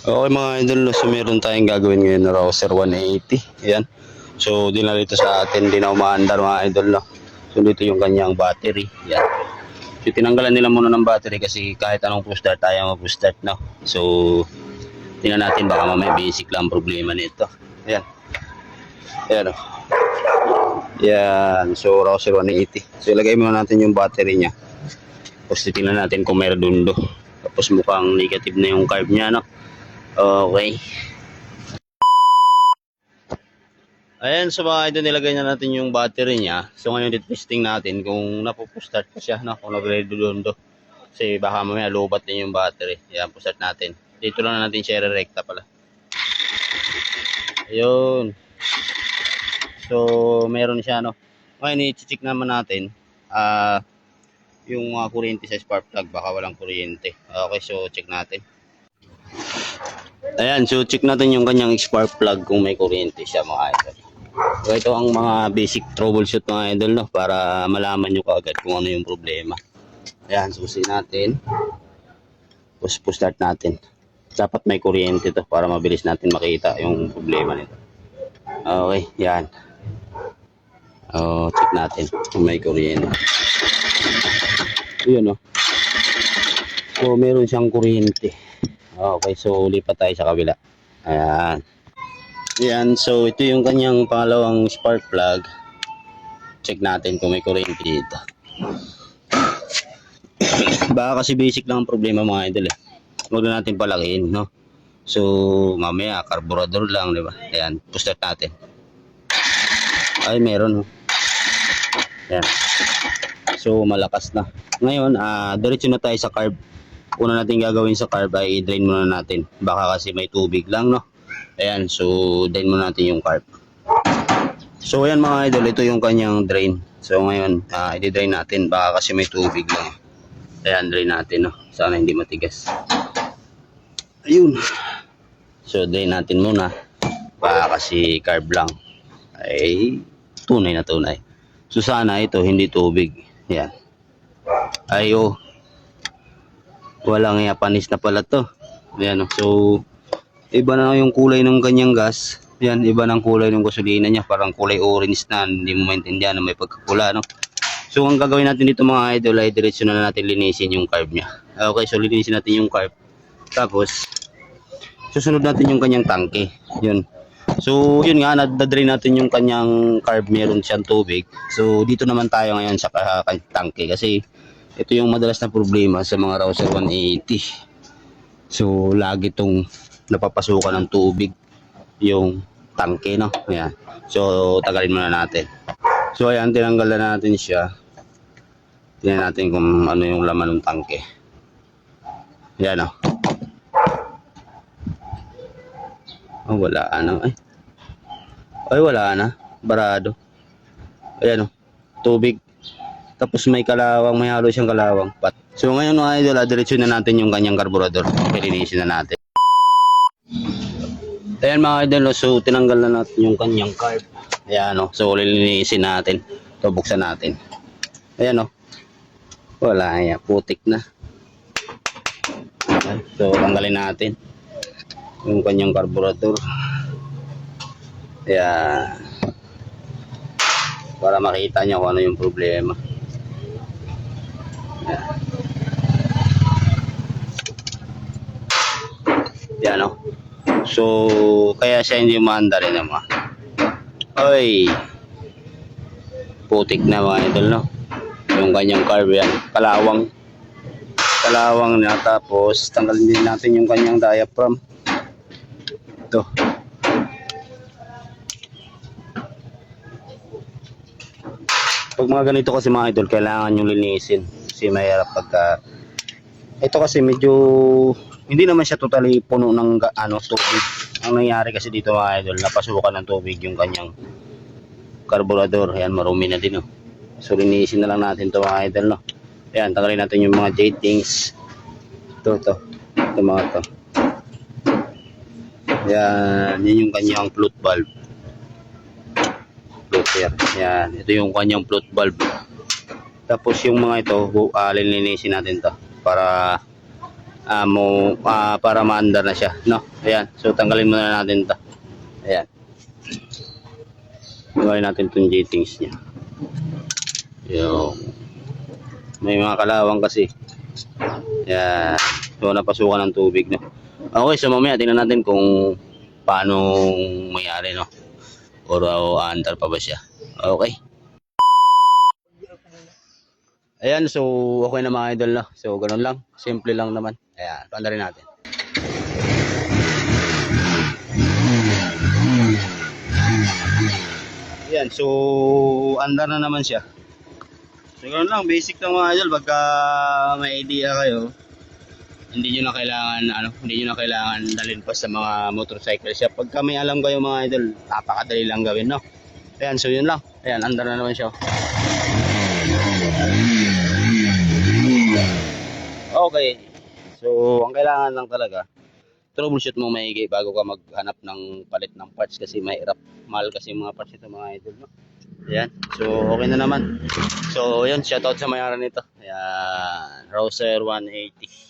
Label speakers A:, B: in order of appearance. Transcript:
A: Okay mga idol, so meron tayong gagawin ngayon na Rouser 180. Ayan. So dinala dito sa atin, di na umaandar mga idol. No? So dito yung kanyang battery. Ayan. So tinanggalan nila muna ng battery kasi kahit anong push start tayo mag-push start. No? So tingnan natin baka mamaya basic lang problema nito. Ayan. Ayan o. Ayan. So Rouser 180. So ilagay muna natin yung battery niya. Tapos titingnan natin kung may redundo. Tapos mukhang negative na yung carb niya. No? Okay. Ayan, so mga idol, nilagay na natin yung battery niya. So ngayon testing natin kung napupustart pa siya, no? Kung nagre-redundo. Kasi baka mamaya lubat din yung battery. Ayan, pustart natin. Dito lang natin siya re-recta pala. Ayun. So meron siya, no? Ngayon i-check naman natin yung kuryente sa spark plug. Baka walang kuryente. Okay, so check natin. Ayan, so check natin yung kanyang spark plug kung may kuryente siya mga idol. So ito ang mga basic troubleshoot mga idol, no? Para malaman nyo kaagad kung ano yung problema. Ayan, susi natin. Push start natin. Dapat may kuryente to para mabilis natin makita yung problema nito. Okay, yan. Check natin kung may kuryente. Yun, no? So meron siyang kuryente. Okay, so lipat tayo sa kabila. Ayan. Yan, so ito yung kanyang pangalawang spark plug. Check natin kung may kuryente dito. Baka kasi basic lang ang problema mga idol eh. Huwag na natin palakihin, no? So, mamaya, carburetor lang, di ba? Ayan, push start natin. Ay, meron. Ayan. So, malakas na. Ngayon, diretso na tayo sa carb. Una natin gagawin sa carb ay i-drain muna natin. Baka kasi may tubig lang, no? Ayan, so drain muna natin yung carb. So ayan mga idol, ito yung kanyang drain. So ngayon, i-drain natin. Baka kasi may tubig lang. Ayan, drain natin, no? Sana hindi matigas. Ayun. So drain natin muna. Baka kasi carb lang. Ay, tunay na tunay. So sana ito, hindi tubig. Ayan. Ay, oh. Walang panis na pala to. Ayan, no? So iba na yung kulay ng kanyang gas. Yan, iba ng kulay ng gasolina niya. Parang kulay orange na. Hindi mo maintindihan na may pagkapula, no? So, ang gagawin natin dito mga idol ay diretso na natin linisin yung carb niya. Okay, so linisin natin yung carb. Tapos, susunod natin yung kanyang tangke. Yun. So, yun nga, nadadrain natin yung kanyang carb. Meron siyang tubig. So, dito naman tayo ngayon sa tangke. Kasi, ito yung madalas na problema sa mga Rouser 180. So, lagi itong napapasukan ng tubig yung tangke, no? Ayan. So tagalin muna natin. So ayan, tinanggal na natin siya. Tingnan natin kung ano yung laman ng tangke. Ayan, no? Oh, wala na. Ay, wala na. Barado. Ayan, no? Tubig. Tapos may kalawang, may halo siyang kalawang. So ngayon mga idol, diretso na natin yung kanyang carburetor. Pilinisin na natin. Ayan mga idol, so tinanggal na natin yung kanyang carb. Ayan, no? So lilinisin natin. Ito, buksan natin. Ayan, no? Wala, ayan, putik na. Ayan, so tanggalin natin yung kanyang carburetor. Ayan. Para makita nyo kung ano yung problema. Ayan. Ayan, no? So, kaya siya hindi umaandar rin naman. Oy. Putik na mga idol, no? Yung kanyang carb yan. Kalawang. Kalawang na. Tapos, tanggalin din natin yung kanyang diaphragm. Ito. Pag mga ganito kasi mga idol, kailangan yung linisin. Kasi mahirap pagka... Ito kasi medyo... Hindi naman siya totally puno ng tubig. Ang nangyari kasi dito mga idol, napasukan ng tubig yung kanyang carburetor. Ayan, marumi na din, oh. So linisin na lang natin to mga idol, no? Ayan, tanggalin natin yung mga jetings. Ito mga to. Ayan, yun yung kanyang float valve. Floater. Ayan, ito yung kanyang float valve. Tapos yung mga ito, lilinisin natin to para para maandar na siya, no? Ayan. So tanggalin muna natin 'to. Ayan. Tanggalin natin 'tong J-tings niya. Yo. May mga kalawang kasi. Ayan. So napasukan ng tubig, no? Okay, so mamaya tingnan natin kung paano mayari, no? Or aandar pa ba siya. Okay. Ayan, so okay na mga idol, no? So ganun lang, simple lang naman. Ayan, paandarin natin. Ayan, so andar na naman siya. So ganun lang, basic lang mga idol. Pagka may idea kayo, hindi nyo na kailangan dalhin pa sa mga motorcycle shop. Pagka may alam kayo mga idol, napakadali lang gawin, no? Ayan, so yun lang. Ayan, andar na naman siya. Okay. So, ang kailangan lang talaga, troubleshoot mo maigi bago ka maghanap ng palit ng parts kasi mahirap. Mahal kasi mga parts ito mga idol, no? Ayan. So, okay na naman. So, yun, shoutout sa may-ari nito. Ayan, Rouser 180.